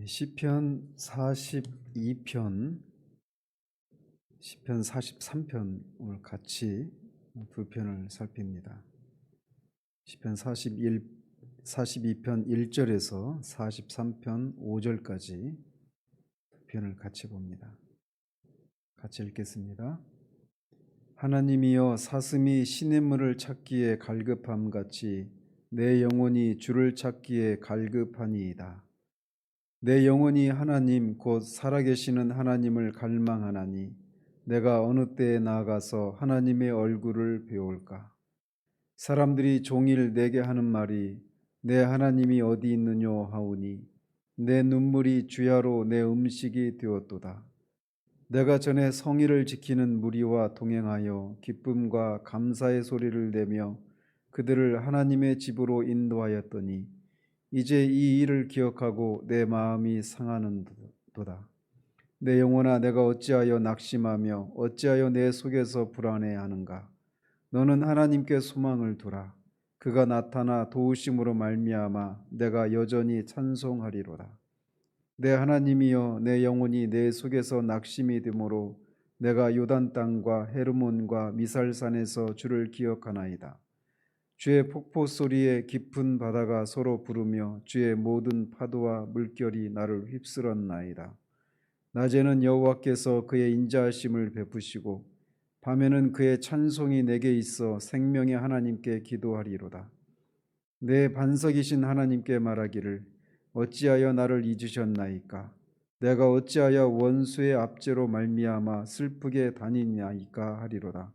시편 42편, 시편 43편 오늘 같이 두 편을 살핍니다. 시편 42편 1절에서 43편 5절까지 두 편을 같이 봅니다. 같이 읽겠습니다. 하나님이여, 사슴이 시냇물을 찾기에 갈급함 같이 내 영혼이 주를 찾기에 갈급하니이다. 내 영혼이 하나님 곧 살아계시는 하나님을 갈망하나니 내가 어느 때에 나아가서 하나님의 얼굴을 배울까? 사람들이 종일 내게 하는 말이 내 하나님이 어디 있느뇨 하오니 내 눈물이 주야로 내 음식이 되었도다. 내가 전에 성의를 지키는 무리와 동행하여 기쁨과 감사의 소리를 내며 그들을 하나님의 집으로 인도하였더니 이제 이 일을 기억하고 내 마음이 상하는도다. 내 영혼아, 내가 어찌하여 낙심하며 어찌하여 내 속에서 불안해하는가? 너는 하나님께 소망을 두라. 그가 나타나 도우심으로 말미암아 내가 여전히 찬송하리로다. 내 하나님이여, 내 영혼이 내 속에서 낙심이 되므로 내가 요단 땅과 헤르몬과 미살산에서 주를 기억하나이다. 주의 폭포 소리에 깊은 바다가 서로 부르며 주의 모든 파도와 물결이 나를 휩쓸었나이다. 낮에는 여호와께서 그의 인자하심을 베푸시고 밤에는 그의 찬송이 내게 있어 생명의 하나님께 기도하리로다. 내 반석이신 하나님께 말하기를 어찌하여 나를 잊으셨나이까? 내가 어찌하여 원수의 압제로 말미암아 슬프게 다니냐이까 하리로다.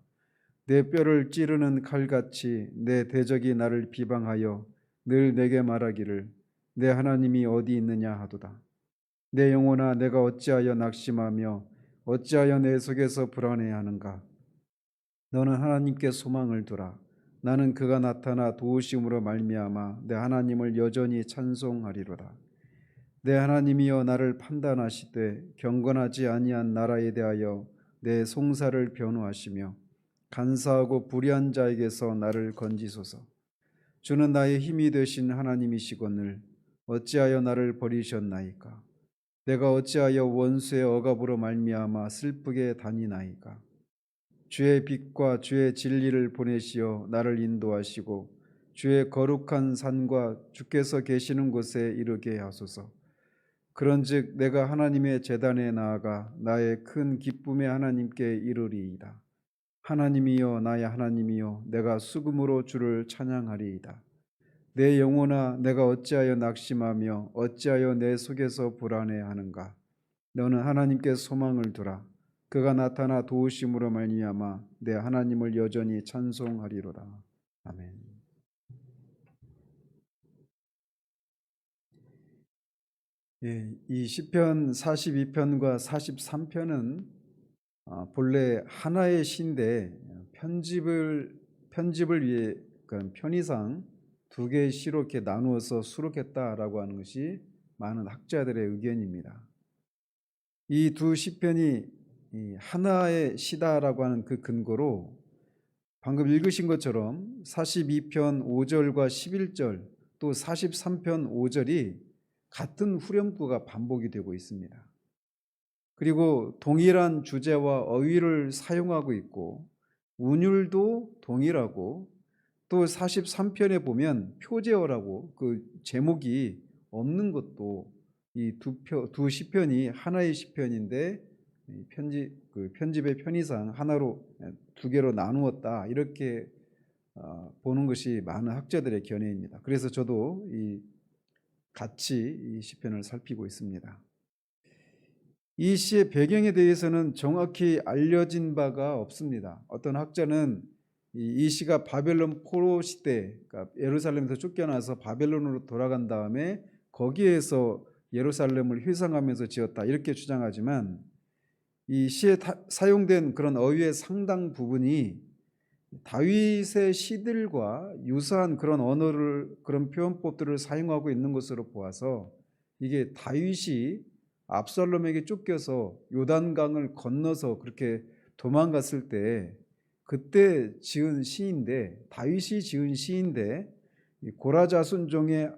내 뼈를 찌르는 칼같이 내 대적이 나를 비방하여 늘 내게 말하기를 내 하나님이 어디 있느냐 하도다. 내 영혼아, 내가 어찌하여 낙심하며 어찌하여 내 속에서 불안해하는가? 너는 하나님께 소망을 두라. 나는 그가 나타나 도우심으로 말미암아 내 하나님을 여전히 찬송하리로다. 내 하나님이여, 나를 판단하시되 경건하지 아니한 나라에 대하여 내 송사를 변호하시며 간사하고 불의한 자에게서 나를 건지소서. 주는 나의 힘이 되신 하나님이시거늘 어찌하여 나를 버리셨나이까? 내가 어찌하여 원수의 억압으로 말미암아 슬프게 다니나이까? 주의 빛과 주의 진리를 보내시어 나를 인도하시고 주의 거룩한 산과 주께서 계시는 곳에 이르게 하소서. 그런즉 내가 하나님의 제단에 나아가 나의 큰 기쁨의 하나님께 이르리이다. 하나님이여, 나의 하나님이여, 내가 수금으로 주를 찬양하리이다. 내 영혼아, 내가 어찌하여 낙심하며 어찌하여 내 속에서 불안해하는가? 너는 하나님께 소망을 두라. 그가 나타나 도우심으로 말미암아 내 하나님을 여전히 찬송하리로다. 아멘. 이 시편 42편과 43편은 본래 하나의 시인데 편집을 위해 그런 편의상 두 개의 시로 이렇게 나누어서 수록했다라고 하는 것이 많은 학자들의 의견입니다. 이 두 시편이 하나의 시다라고 하는 그 근거로 방금 읽으신 것처럼 42편 5절과 11절 또 43편 5절이 같은 후렴구가 반복이 되고 있습니다. 그리고 동일한 주제와 어휘를 사용하고 있고 운율도 동일하고 또 43편에 보면 표제어라고 그 제목이 없는 것도 이 두 시편이 하나의 시편인데 편집의 편의상 하나로 두 개로 나누었다, 이렇게 보는 것이 많은 학자들의 견해입니다. 그래서 저도 같이 이 시편을 살피고 있습니다. 이 시의 배경에 대해서는 정확히 알려진 바가 없습니다. 어떤 학자는 이 시가 바벨론 포로 시대, 그러니까 예루살렘에서 쫓겨나서 바벨론으로 돌아간 다음에 거기에서 예루살렘을 회상하면서 지었다, 이렇게 주장하지만 이 시에 사용된 그런 어휘의 상당 부분이 다윗의 시들과 유사한 그런 언어를, 그런 표현법들을 사용하고 있는 것으로 보아서 이게 다윗이 압살롬에게 쫓겨서 요단강을 건너서 그렇게 도망갔을 때 그때 지은 시인데, 다윗이 지은 시인데 고라 자손 중에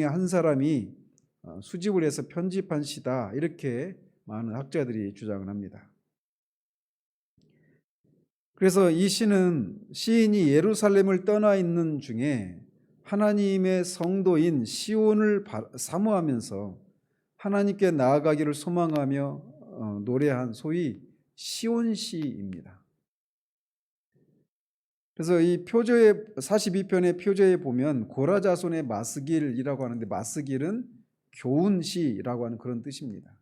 한 사람이 수집을 해서 편집한 시다, 이렇게 많은 학자들이 주장을 합니다. 그래서 이 시는 시인이 예루살렘을 떠나 있는 중에 하나님의 성도인 시온을 사모하면서 하나님께 나아가기를 소망하며 노래한 소위 시온시입니다. 그래서 이 표제에 42편의 표제에 보면 고라자손의 마스길이라고 하는데, 마스길은 교훈시라고 하는 그런 뜻입니다.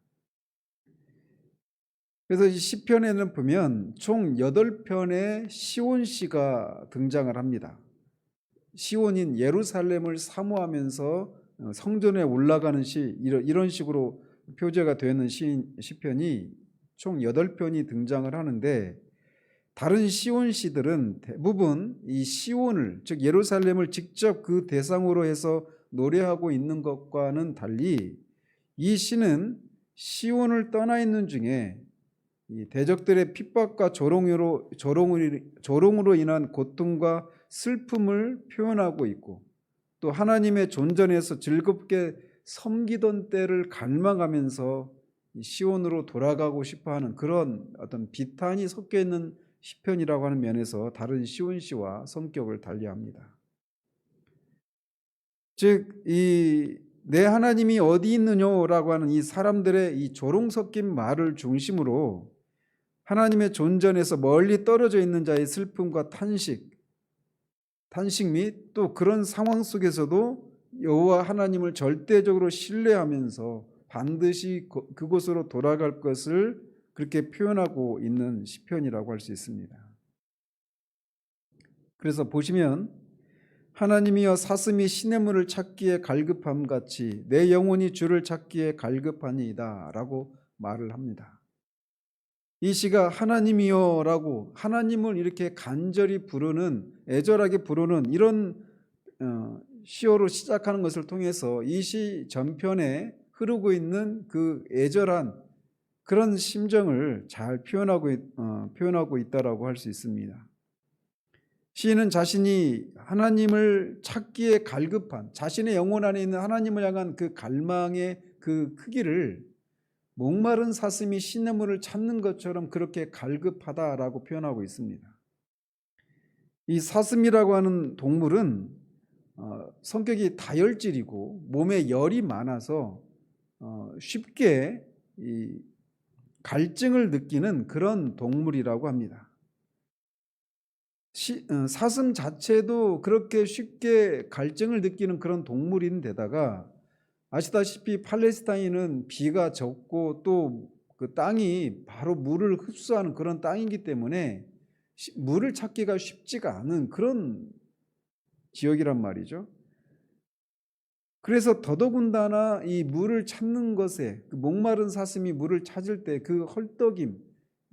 그래서 이 시편에는 보면 총 8편의 시온시가 등장을 합니다. 시온인 예루살렘을 사모하면서 성전에 올라가는 시, 이런 식으로 표제가 되는 시편이 총 8편이 등장을 하는데, 다른 시온시들은 대부분 이 시온을, 즉 예루살렘을 직접 그 대상으로 해서 노래하고 있는 것과는 달리 이 시는 시온을 떠나 있는 중에 이 대적들의 핍박과 조롱으로 인한 고통과 슬픔을 표현하고 있고, 또 하나님의 존전에서 즐겁게 섬기던 때를 갈망하면서 시온으로 돌아가고 싶어하는 그런 어떤 비탄이 섞여 있는 시편이라고 하는 면에서 다른 시온시와 성격을 달리합니다. 즉, 내 하나님이 어디 있느냐라고 하는 이 사람들의 이 조롱 섞인 말을 중심으로 하나님의 존전에서 멀리 떨어져 있는 자의 슬픔과 탄식 및 또 그런 상황 속에서도 여호와 하나님을 절대적으로 신뢰하면서 반드시 그곳으로 돌아갈 것을 그렇게 표현하고 있는 시편이라고 할 수 있습니다. 그래서 보시면 하나님이여 사슴이 시냇물을 찾기에 갈급함 같이 내 영혼이 주를 찾기에 갈급하니이다 라고 말을 합니다. 이 시가 하나님이여라고 하나님을 이렇게 간절히 부르는, 애절하게 부르는 이런 시어로 시작하는 것을 통해서 이 시 전편에 흐르고 있는 그 애절한 그런 심정을 잘 표현하고 있다라고 할 수 있습니다. 시인은 자신이 하나님을 찾기에 갈급한, 자신의 영혼 안에 있는 하나님을 향한 그 갈망의 그 크기를 목마른 사슴이 시냇물을 찾는 것처럼 그렇게 갈급하다라고 표현하고 있습니다. 이 사슴이라고 하는 동물은 성격이 다혈질이고 몸에 열이 많아서 쉽게 이 갈증을 느끼는 그런 동물이라고 합니다. 사슴 자체도 그렇게 쉽게 갈증을 느끼는 그런 동물인데다가 아시다시피 팔레스타인은 비가 적고 또 그 땅이 바로 물을 흡수하는 그런 땅이기 때문에 물을 찾기가 쉽지가 않은 그런 지역이란 말이죠. 그래서 더더군다나 이 물을 찾는 것에, 그 목마른 사슴이 물을 찾을 때 그 헐떡임,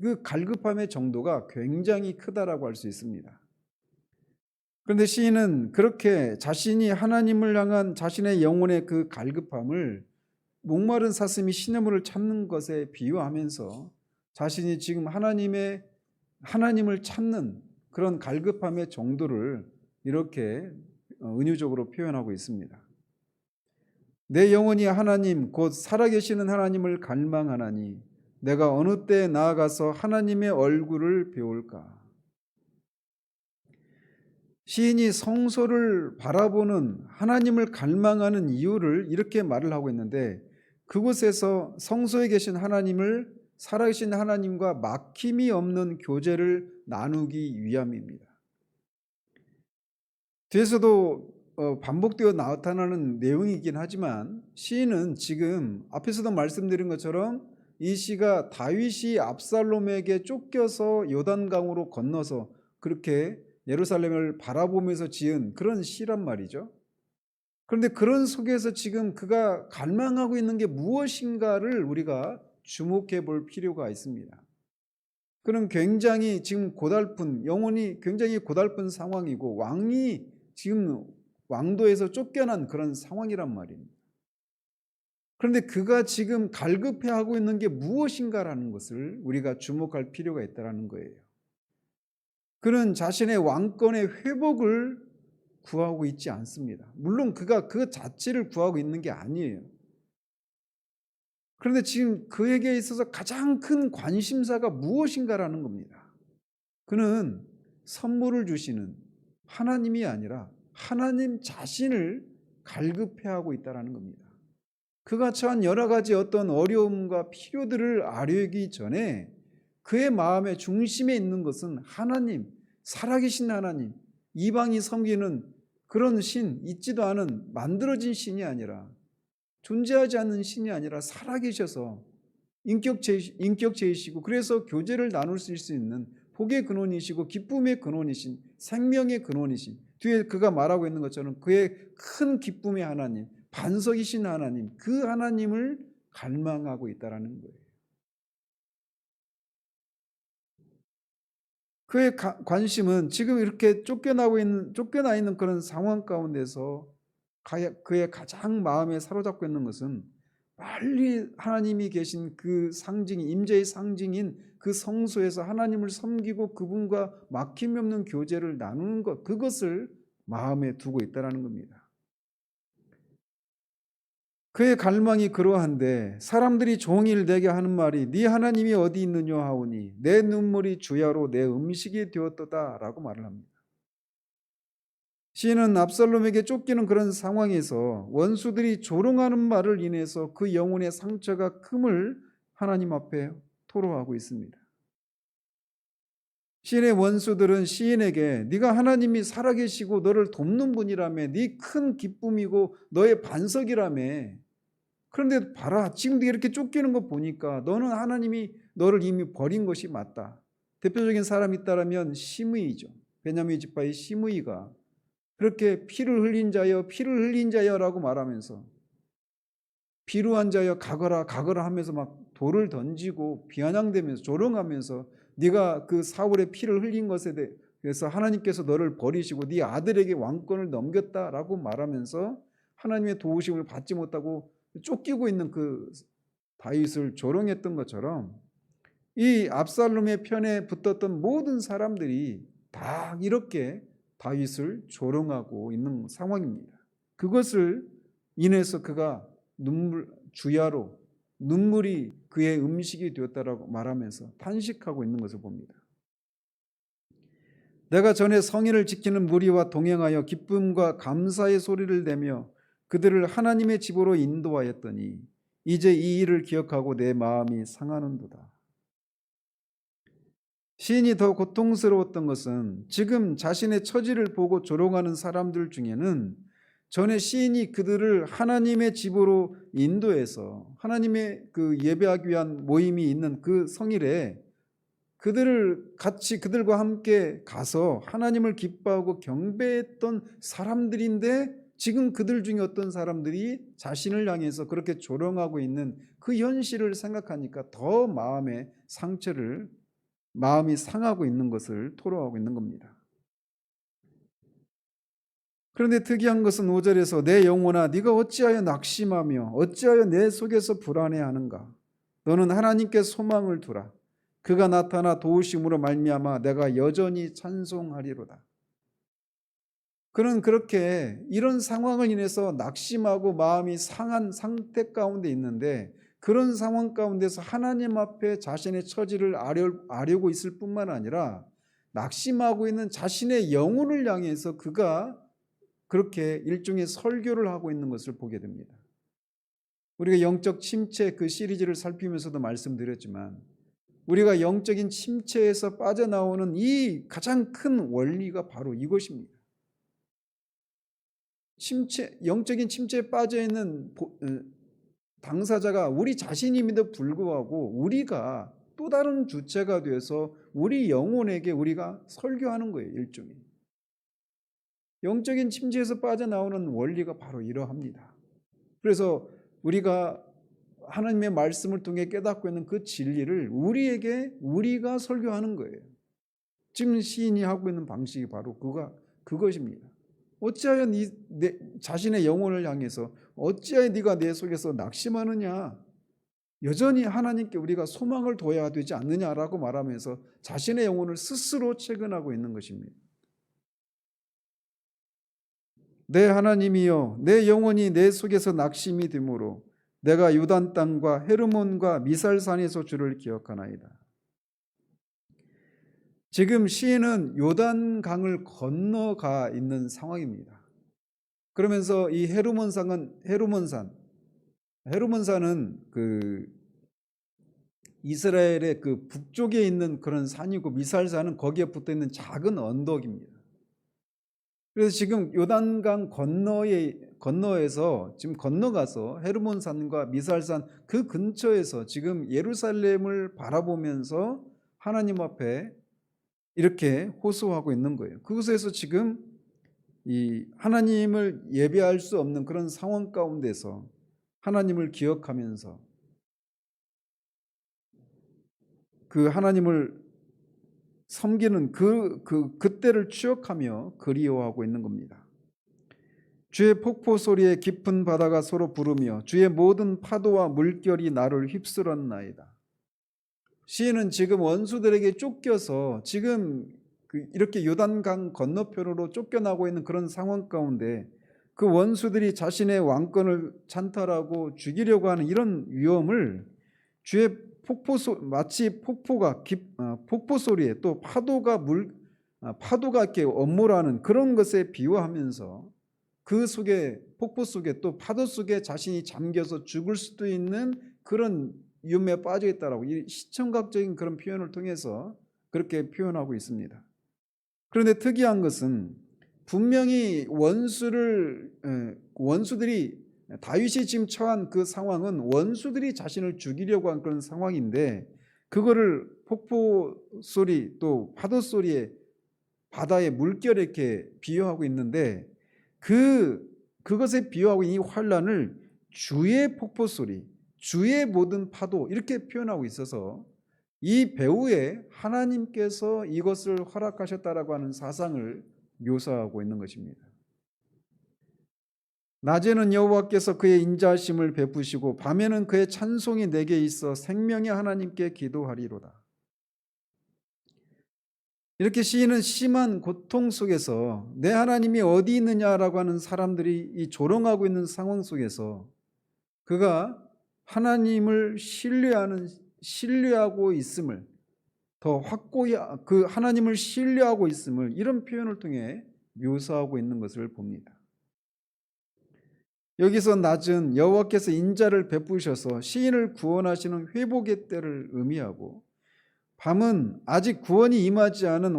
그 갈급함의 정도가 굉장히 크다라고 할 수 있습니다. 그런데 시인은 그렇게 자신이 하나님을 향한 자신의 영혼의 그 갈급함을 목마른 사슴이 시냇물을 찾는 것에 비유하면서 자신이 지금 하나님을 찾는 그런 갈급함의 정도를 이렇게 은유적으로 표현하고 있습니다. 내 영혼이 하나님 곧 살아계시는 하나님을 갈망하나니 내가 어느 때에 나아가서 하나님의 얼굴을 배울까. 시인이 성소를 바라보는, 하나님을 갈망하는 이유를 이렇게 말을 하고 있는데, 그곳에서 성소에 계신 하나님을 살아계신 하나님과 막힘이 없는 교제를 나누기 위함입니다. 뒤에서도 반복되어 나타나는 내용이긴 하지만 시인은 지금 앞에서도 말씀드린 것처럼 이 시가 다윗이 압살롬에게 쫓겨서 요단강으로 건너서 그렇게 예루살렘을 바라보면서 지은 그런 시란 말이죠. 그런데 그런 속에서 지금 그가 갈망하고 있는 게 무엇인가를 우리가 주목해 볼 필요가 있습니다. 그는 굉장히 지금 고달픈, 영혼이 굉장히 고달픈 상황이고 왕이 지금 왕도에서 쫓겨난 그런 상황이란 말입니다. 그런데 그가 지금 갈급해하고 있는 게 무엇인가라는 것을 우리가 주목할 필요가 있다는 거예요. 그는 자신의 왕권의 회복을 구하고 있지 않습니다. 물론 그가 그 자체를 구하고 있는 게 아니에요. 그런데 지금 그에게 있어서 가장 큰 관심사가 무엇인가라는 겁니다. 그는 선물을 주시는 하나님이 아니라 하나님 자신을 갈급해하고 있다는 겁니다. 그가 처한 여러 가지 어떤 어려움과 필요들을 아뢰기 전에 그의 마음의 중심에 있는 것은 하나님, 살아계신 하나님, 이방이 섬기는 그런 신, 있지도 않은 만들어진 신이 아니라, 존재하지 않는 신이 아니라 살아계셔서 인격체이시고 그래서 교제를 나눌 수 있는 복의 근원이시고 기쁨의 근원이신, 생명의 근원이신, 뒤에 그가 말하고 있는 것처럼 그의 큰 기쁨의 하나님, 반석이신 하나님, 그 하나님을 갈망하고 있다는 거예요. 그의 관심은 지금 이렇게 쫓겨나 있는 그런 상황 가운데서 그의 가장 마음에 사로잡고 있는 것은 빨리 하나님이 계신 그 상징, 임재의 상징인 그 성소에서 하나님을 섬기고 그분과 막힘이 없는 교제를 나누는 것, 그것을 마음에 두고 있다는 겁니다. 그의 갈망이 그러한데 사람들이 종일 내게 하는 말이 네 하나님이 어디 있느냐 하오니 내 눈물이 주야로 내 음식이 되었도다 라고 말을 합니다. 시인은 압살롬에게 쫓기는 그런 상황에서 원수들이 조롱하는 말을 인해서 그 영혼의 상처가 큼을 하나님 앞에 토로하고 있습니다. 시인의 원수들은 시인에게 네가 하나님이 살아계시고 너를 돕는 분이라며 네 큰 기쁨이고 너의 반석이라며, 그런데 봐라 지금 이렇게 쫓기는 거 보니까 너는 하나님이 너를 이미 버린 것이 맞다. 대표적인 사람이 있다면 시므이죠. 베냐민 지파의 시므이가 그렇게 피를 흘린 자여라고 말하면서 비루한 자여 가거라 하면서 막 돌을 던지고 비아냥대면서 조롱하면서 네가 그 사울의 피를 흘린 것에 대해서 하나님께서 너를 버리시고 네 아들에게 왕권을 넘겼다라고 말하면서 하나님의 도우심을 받지 못하고 쫓기고 있는 그 다윗을 조롱했던 것처럼 이 압살롬의 편에 붙었던 모든 사람들이 다 이렇게 다윗을 조롱하고 있는 상황입니다. 그것을 인해서 그가 주야로 눈물이 그의 음식이 되었다라고 말하면서 탄식하고 있는 것을 봅니다. 내가 전에 성의를 지키는 무리와 동행하여 기쁨과 감사의 소리를 내며 그들을 하나님의 집으로 인도하였더니 이제 이 일을 기억하고 내 마음이 상하는도다. 시인이 더 고통스러웠던 것은 지금 자신의 처지를 보고 조롱하는 사람들 중에는 전에 시인이 그들을 하나님의 집으로 인도해서 하나님의 그 예배하기 위한 모임이 있는 그 성일에 그들과 함께 가서 하나님을 기뻐하고 경배했던 사람들인데 지금 그들 중에 어떤 사람들이 자신을 향해서 그렇게 조롱하고 있는 그 현실을 생각하니까 더 마음이 상하고 있는 것을 토로하고 있는 겁니다. 그런데 특이한 것은 5절에서 내 영혼아 네가 어찌하여 낙심하며 어찌하여 내 속에서 불안해하는가. 너는 하나님께 소망을 두라. 그가 나타나 도우심으로 말미암아 내가 여전히 찬송하리로다. 그는 그렇게 이런 상황을 인해서 낙심하고 마음이 상한 상태 가운데 있는데 그런 상황 가운데서 하나님 앞에 자신의 처지를 아뢰고 있을 뿐만 아니라 낙심하고 있는 자신의 영혼을 향해서 그가 그렇게 일종의 설교를 하고 있는 것을 보게 됩니다. 우리가 영적 침체 그 시리즈를 살피면서도 말씀드렸지만 우리가 영적인 침체에서 빠져나오는 이 가장 큰 원리가 바로 이것입니다. 영적인 침체에 빠져있는 당사자가 우리 자신임에도 불구하고 우리가 또 다른 주체가 되어서 우리 영혼에게 우리가 설교하는 거예요. 일종의 영적인 침체에서 빠져나오는 원리가 바로 이러합니다. 그래서 우리가 하나님의 말씀을 통해 깨닫고 있는 그 진리를 우리가 설교하는 거예요. 지금 시인이 하고 있는 방식이 바로 그것입니다. 어찌하여 내 자신의 영혼을 향해서 어찌하여 네가 내 속에서 낙심하느냐, 여전히 하나님께 우리가 소망을 둬야 되지 않느냐라고 말하면서 자신의 영혼을 스스로 채근하고 있는 것입니다. 내 하나님이여 내 영혼이 내 속에서 낙심이 되므로 내가 유단 땅과 헤르몬과 미살산에서 주를 기억하나이다. 지금 시인은 요단강을 건너가 있는 상황입니다. 그러면서 이 헤르몬산은 그 이스라엘의 그 북쪽에 있는 그런 산이고, 미살산은 거기에 붙어 있는 작은 언덕입니다. 그래서 지금 요단강 건너에서 지금 건너가서 헤르몬산과 미살산 그 근처에서 지금 예루살렘을 바라보면서 하나님 앞에 이렇게 호소하고 있는 거예요. 그곳에서 지금 이 하나님을 예배할 수 없는 그런 상황 가운데서 하나님을 기억하면서 그 하나님을 섬기는 그때를 추억하며 그리워하고 있는 겁니다. 주의 폭포 소리에 깊은 바다가 서로 부르며 주의 모든 파도와 물결이 나를 휩쓸었나이다. 시인은 지금 원수들에게 쫓겨서 지금 이렇게 요단강 건너편으로 쫓겨나고 있는 그런 상황 가운데 그 원수들이 자신의 왕권을 찬탈하고 죽이려고 하는 이런 위험을 주의 마치 폭포 소리에 또 파도가 이렇게 엄몰하는 그런 것에 비유하면서 그 속에 폭포 속에 또 파도 속에 자신이 잠겨서 죽을 수도 있는 그런 위험에 빠져 있다라고 이 시청각적인 그런 표현을 통해서 그렇게 표현하고 있습니다. 그런데 특이한 것은 분명히 원수들이 다윗이 지금 처한 그 상황은 원수들이 자신을 죽이려고 한 그런 상황인데 그거를 폭포 소리 또 파도 소리에 바다의 물결에 이렇게 비유하고 있는데 그것에 비유하고 이 환란을 주의 폭포 소리, 주의 모든 파도 이렇게 표현하고 있어서 이 배후에 하나님께서 이것을 허락하셨다라고 하는 사상을 묘사하고 있는 것입니다. 낮에는 여호와께서 그의 인자하심을 베푸시고 밤에는 그의 찬송이 내게 있어 생명의 하나님께 기도하리로다. 이렇게 시인은 심한 고통 속에서 내 하나님이 어디 있느냐라고 하는 사람들이 이 조롱하고 있는 상황 속에서 그가 하나님을 신뢰하고 있음을 더 확고히 그 하나님을 신뢰하고 있음을 이런 표현을 통해 묘사하고 있는 것을 봅니다. 여기서 낮은 여호와께서 인자를 베푸셔서 시인을 구원하시는 회복의 때를 의미하고 밤은 아직 구원이 임하지 않은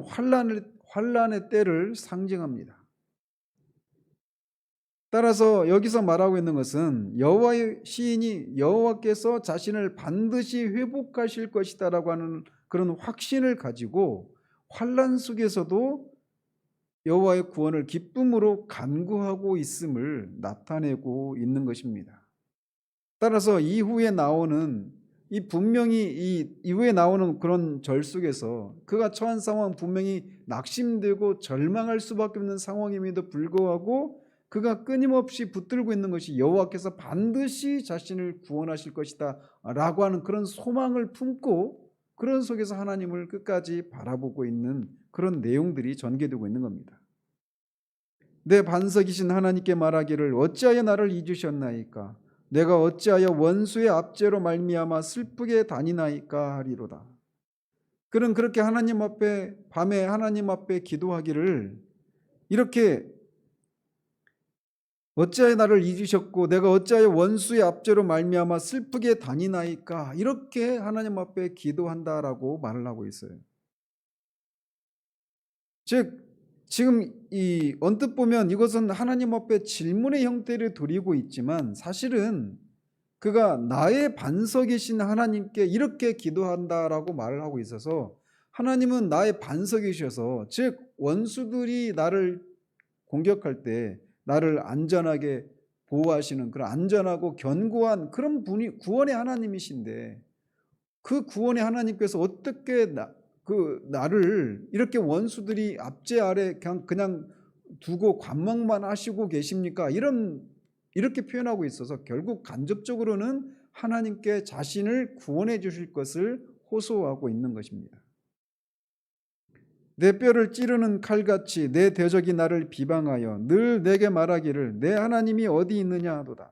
환란의 때를 상징합니다. 따라서 여기서 말하고 있는 것은 여호와의 시인이 여호와께서 자신을 반드시 회복하실 것이다라고 하는 그런 확신을 가지고 환란 속에서도 여호와의 구원을 기쁨으로 간구하고 있음을 나타내고 있는 것입니다. 따라서 이후에 나오는 그런 절 속에서 그가 처한 상황 분명히 낙심되고 절망할 수밖에 없는 상황임에도 불구하고 그가 끊임없이 붙들고 있는 것이 여호와께서 반드시 자신을 구원하실 것이다 라고 하는 그런 소망을 품고 그런 속에서 하나님을 끝까지 바라보고 있는 그런 내용들이 전개되고 있는 겁니다. 내 반석이신 하나님께 말하기를 어찌하여 나를 잊으셨나이까? 내가 어찌하여 원수의 압제로 말미암아 슬프게 다니나이까 하리로다. 그는 그렇게 하나님 앞에 밤에 하나님 앞에 기도하기를 이렇게 어찌하여 나를 잊으셨고 내가 어찌하여 원수의 압제로 말미암아 슬프게 다니나이까 이렇게 하나님 앞에 기도한다라고 말을 하고 있어요. 즉 지금 이 언뜻 보면 이것은 하나님 앞에 질문의 형태를 드리고 있지만 사실은 그가 나의 반석이신 하나님께 이렇게 기도한다라고 말을 하고 있어서 하나님은 나의 반석이셔서 즉 원수들이 나를 공격할 때 나를 안전하게 보호하시는 그런 안전하고 견고한 그런 분이 구원의 하나님이신데 그 구원의 하나님께서 어떻게 나를 이렇게 원수들이 압제 아래 그냥 두고 관망만 하시고 계십니까? 이렇게 표현하고 있어서 결국 간접적으로는 하나님께 자신을 구원해 주실 것을 호소하고 있는 것입니다. 내 뼈를 찌르는 칼같이 내 대적이 나를 비방하여 늘 내게 말하기를 내 하나님이 어디 있느냐 하도다.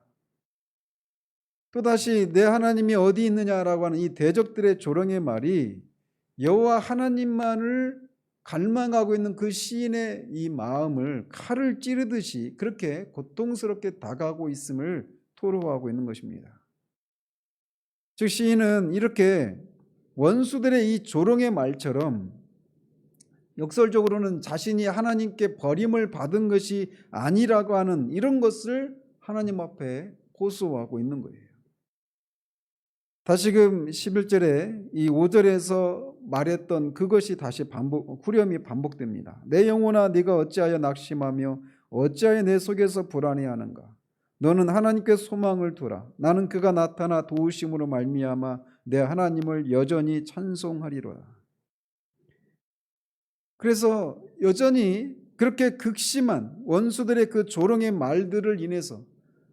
또다시 내 하나님이 어디 있느냐라고 하는 이 대적들의 조롱의 말이 여호와 하나님만을 갈망하고 있는 그 시인의 이 마음을 칼을 찌르듯이 그렇게 고통스럽게 다가오고 있음을 토로하고 있는 것입니다. 즉 시인은 이렇게 원수들의 이 조롱의 말처럼 역설적으로는 자신이 하나님께 버림을 받은 것이 아니라고 하는 이런 것을 하나님 앞에 호소하고 있는 거예요. 다시금 11절에 이 5절에서 말했던 그것이 다시 후렴이 반복됩니다. 내 영혼아 네가 어찌하여 낙심하며 어찌하여 내 속에서 불안해하는가. 너는 하나님께 소망을 두라. 나는 그가 나타나 도우심으로 말미암아 내 하나님을 여전히 찬송하리로다. 그래서 여전히 그렇게 극심한 원수들의 그 조롱의 말들을 인해서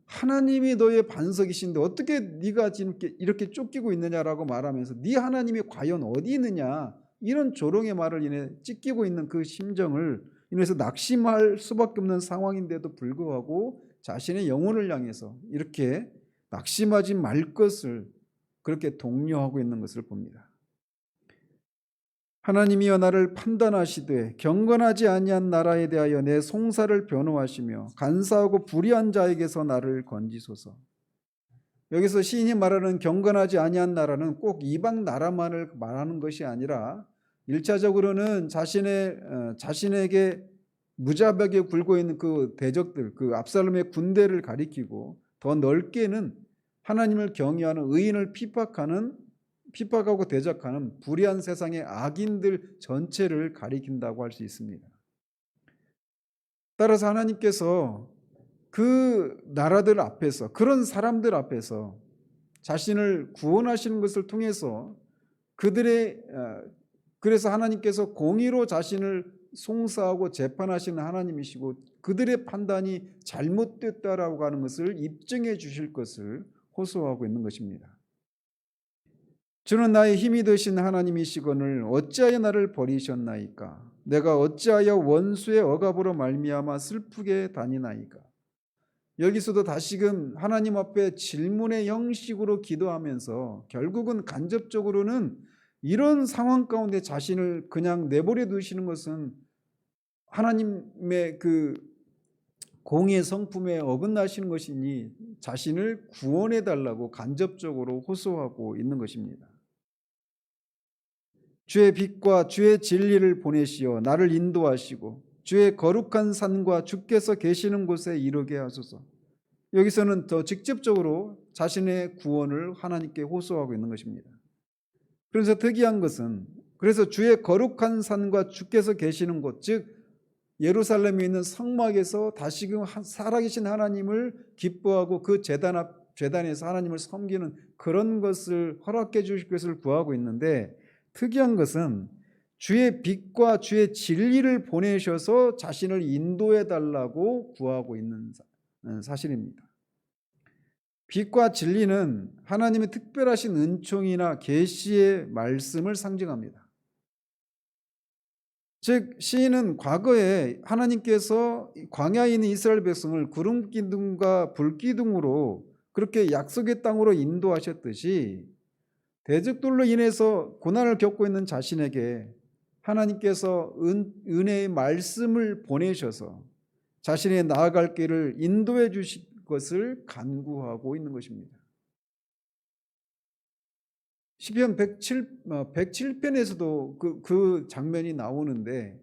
하나님이 너의 반석이신데 어떻게 네가 지금 이렇게 쫓기고 있느냐라고 말하면서 네 하나님이 과연 어디 있느냐, 이런 조롱의 말을 인해 찢기고 있는 그 심정을 인해서 낙심할 수밖에 없는 상황인데도 불구하고 자신의 영혼을 향해서 이렇게 낙심하지 말 것을 그렇게 독려하고 있는 것을 봅니다. 하나님이여 나를 판단하시되 경건하지 아니한 나라에 대하여 내 송사를 변호하시며 간사하고 불의한 자에게서 나를 건지소서. 여기서 시인이 말하는 경건하지 아니한 나라는 꼭 이방 나라만을 말하는 것이 아니라 1차적으로는 자신에게 무자벽에 굴고 있는 그 대적들, 그 압살롬의 군대를 가리키고 더 넓게는 하나님을 경외하는 의인을 핍박하고 대적하는 불의한 세상의 악인들 전체를 가리킨다고 할 수 있습니다. 따라서 하나님께서 그 나라들 앞에서, 그런 사람들 앞에서 자신을 구원하시는 것을 통해서 그래서 하나님께서 공의로 자신을 송사하고 재판하시는 하나님이시고 그들의 판단이 잘못됐다라고 하는 것을 입증해 주실 것을 호소하고 있는 것입니다. 주는 나의 힘이 되신 하나님이시거늘 어찌하여 나를 버리셨나이까. 내가 어찌하여 원수의 억압으로 말미암아 슬프게 다니나이까. 여기서도 다시금 하나님 앞에 질문의 형식으로 기도하면서 결국은 간접적으로는 이런 상황 가운데 자신을 그냥 내버려 두시는 것은 하나님의 그 공의 성품에 어긋나시는 것이니 자신을 구원해 달라고 간접적으로 호소하고 있는 것입니다. 주의 빛과 주의 진리를 보내시어 나를 인도하시고 주의 거룩한 산과 주께서 계시는 곳에 이르게 하소서. 여기서는 더 직접적으로 자신의 구원을 하나님께 호소하고 있는 것입니다. 그래서 특이한 것은 그래서 주의 거룩한 산과 주께서 계시는 곳, 즉 예루살렘에 있는 성막에서 다시금 살아계신 하나님을 기뻐하고 그 제단에서 하나님을 섬기는 그런 것을 허락해 주실 것을 구하고 있는데, 특이한 것은 주의 빛과 주의 진리를 보내셔서 자신을 인도해 달라고 구하고 있는 사실입니다. 빛과 진리는 하나님의 특별하신 은총이나 계시의 말씀을 상징합니다. 즉 시인은 과거에 하나님께서 광야에 있는 이스라엘 백성을 구름 기둥과 불 기둥으로 그렇게 약속의 땅으로 인도하셨듯이 대적들로 인해서 고난을 겪고 있는 자신에게 하나님께서 은혜의 말씀을 보내셔서 자신의 나아갈 길을 인도해 주실 것을 간구하고 있는 것입니다. 시편 107편에서도 그 장면이 나오는데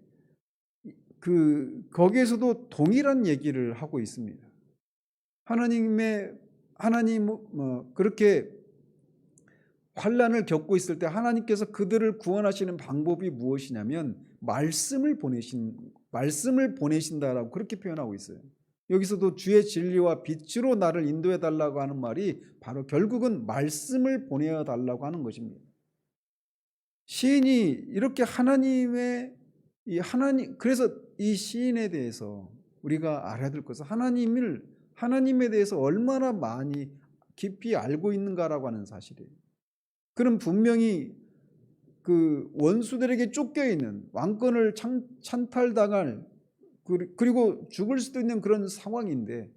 거기에서도 동일한 얘기를 하고 있습니다. 하나님 그렇게 환난을 겪고 있을 때 하나님께서 그들을 구원하시는 방법이 무엇이냐면 말씀을 보내신다라고 그렇게 표현하고 있어요. 여기서도 주의 진리와 빛으로 나를 인도해 달라고 하는 말이 바로 결국은 말씀을 보내어 달라고 하는 것입니다. 시인이 이렇게 그래서 이 시인에 대해서 우리가 알아야 될 것은 하나님에 대해서 얼마나 많이 깊이 알고 있는가라고 하는 사실이에요. 그는 분명히 그 원수들에게 쫓겨 있는 왕권을 찬탈당할 그리고 죽을 수도 있는 그런 상황인데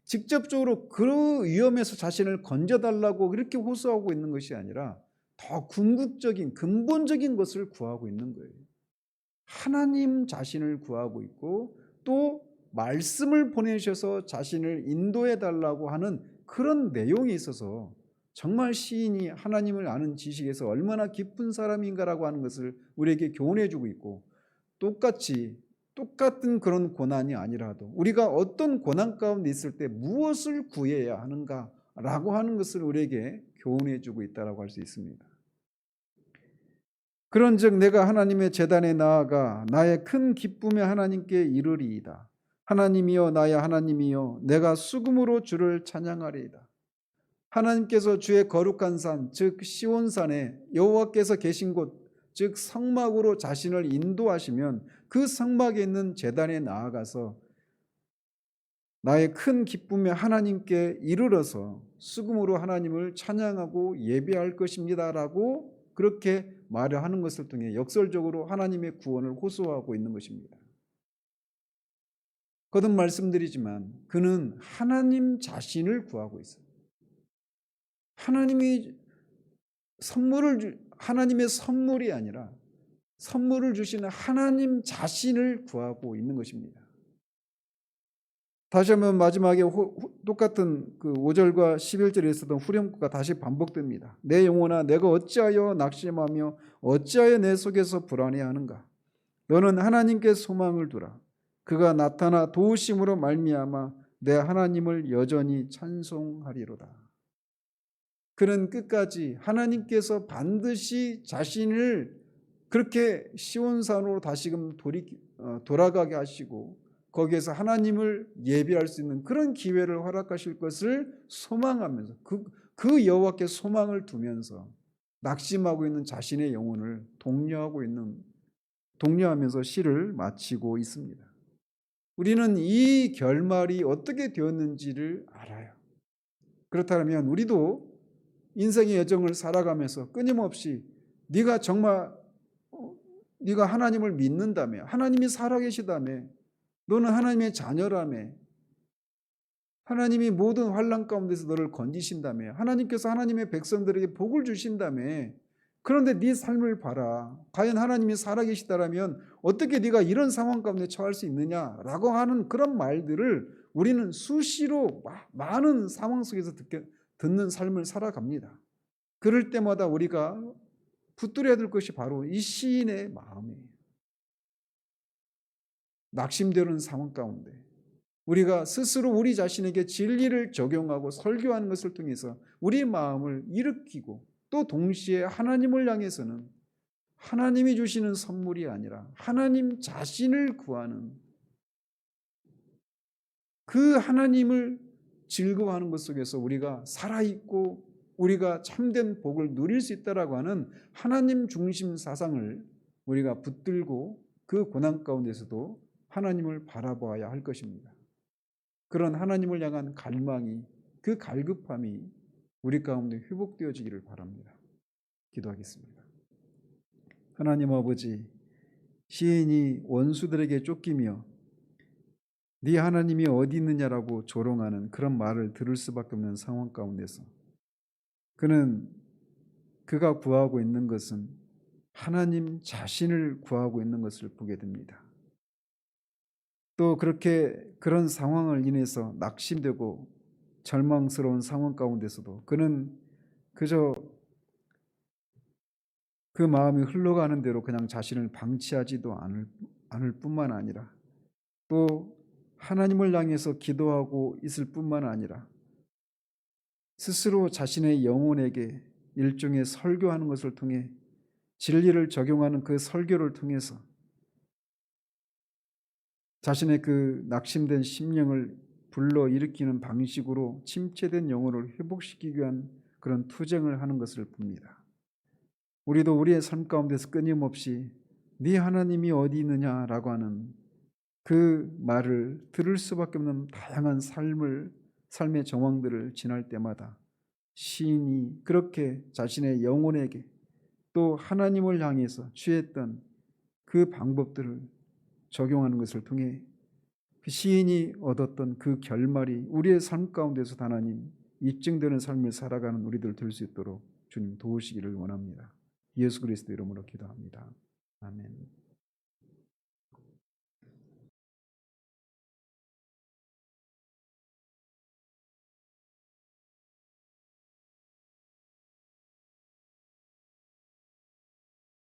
직접적으로 그 위험에서 자신을 건져달라고 이렇게 호소하고 있는 것이 아니라 더 궁극적인 근본적인 것을 구하고 있는 거예요. 하나님 자신을 구하고 있고 또 말씀을 보내셔서 자신을 인도해 달라고 하는 그런 내용이 있어서 정말 시인이 하나님을 아는 지식에서 얼마나 깊은 사람인가라고 하는 것을 우리에게 교훈해 주고 있고, 똑같은 그런 고난이 아니라도 우리가 어떤 고난 가운데 있을 때 무엇을 구해야 하는가라고 하는 것을 우리에게 교훈해 주고 있다라고 할 수 있습니다. 그런즉 내가 하나님의 제단에 나아가 나의 큰 기쁨의 하나님께 이르리이다. 하나님이여 나의 하나님이여 내가 수금으로 주를 찬양하리이다. 하나님께서 주의 거룩한 산 즉 시온산에 여호와께서 계신 곳 즉 성막으로 자신을 인도하시면 그 성막에 있는 제단에 나아가서 나의 큰 기쁨의 하나님께 이르러서 수금으로 하나님을 찬양하고 예배할 것입니다라고 그렇게 말을 하는 것을 통해 역설적으로 하나님의 구원을 호소하고 있는 것입니다. 거듭 말씀드리지만 그는 하나님 자신을 구하고 있어요. 하나님의 선물이 아니라 선물을 주시는 하나님 자신을 구하고 있는 것입니다. 다시 한번 마지막에 똑같은 그 5절과 11절에 있었던 후렴구가 다시 반복됩니다. 내 영혼아 내가 어찌하여 낙심하며 어찌하여 내 속에서 불안해하는가. 너는 하나님께 소망을 두라. 그가 나타나 도우심으로 말미암아 내 하나님을 여전히 찬송하리로다. 그는 끝까지 하나님께서 반드시 자신을 그렇게 시온산으로 다시금 돌아가게 하시고 거기에서 하나님을 예배할 수 있는 그런 기회를 허락하실 것을 소망하면서 그 여호와께 소망을 두면서 낙심하고 있는 자신의 영혼을 독려하면서 시를 마치고 있습니다. 우리는 이 결말이 어떻게 되었는지를 알아요. 그렇다면 우리도 인생의 여정을 살아가면서 끊임없이 네가 하나님을 믿는다며, 하나님이 살아계시다며, 너는 하나님의 자녀라며, 하나님이 모든 환난 가운데서 너를 건지신다며, 하나님께서 하나님의 백성들에게 복을 주신다며, 그런데 네 삶을 봐라. 과연 하나님이 살아계시다라면 어떻게 네가 이런 상황 가운데 처할 수 있느냐라고 하는 그런 말들을 우리는 수시로 많은 상황 속에서 듣는 삶을 살아갑니다. 그럴 때마다 우리가 붙들어야 될 것이 바로 이 시인의 마음이에요. 낙심되는 상황 가운데 우리가 스스로 우리 자신에게 진리를 적용하고 설교하는 것을 통해서 우리 마음을 일으키고 또 동시에 하나님을 향해서는 하나님이 주시는 선물이 아니라 하나님 자신을 구하는 그 하나님을 즐거워하는 것 속에서 우리가 살아있고 우리가 참된 복을 누릴 수 있다라고 하는 하나님 중심 사상을 우리가 붙들고 그 고난 가운데서도 하나님을 바라보아야 할 것입니다. 그런 하나님을 향한 갈망이, 그 갈급함이 우리 가운데 회복되어지기를 바랍니다. 기도하겠습니다. 하나님 아버지, 시인이 원수들에게 쫓기며 네 하나님이 어디 있느냐라고 조롱하는 그런 말을 들을 수밖에 없는 상황 가운데서 그가 구하고 있는 것은 하나님 자신을 구하고 있는 것을 보게 됩니다. 또 그런 상황을 인해서 낙심되고 절망스러운 상황 가운데서도 그는 그저 그 마음이 흘러가는 대로 그냥 자신을 방치하지도 않을 뿐만 아니라 또 하나님을 향해서 기도하고 있을 뿐만 아니라 스스로 자신의 영혼에게 일종의 설교하는 것을 통해 진리를 적용하는 그 설교를 통해서 자신의 그 낙심된 심령을 불러일으키는 방식으로 침체된 영혼을 회복시키기 위한 그런 투쟁을 하는 것을 봅니다. 우리도 우리의 삶 가운데서 끊임없이 네 하나님이 어디 있느냐라고 하는 그 말을 들을 수밖에 없는 다양한 삶의 정황들을 지날 때마다 시인이 그렇게 자신의 영혼에게 또 하나님을 향해서 취했던 그 방법들을 적용하는 것을 통해 그 시인이 얻었던 그 결말이 우리의 삶 가운데서 하나님 입증되는 삶을 살아가는 우리들 될 수 있도록 주님 도우시기를 원합니다. 예수 그리스도 이름으로 기도합니다. 아멘.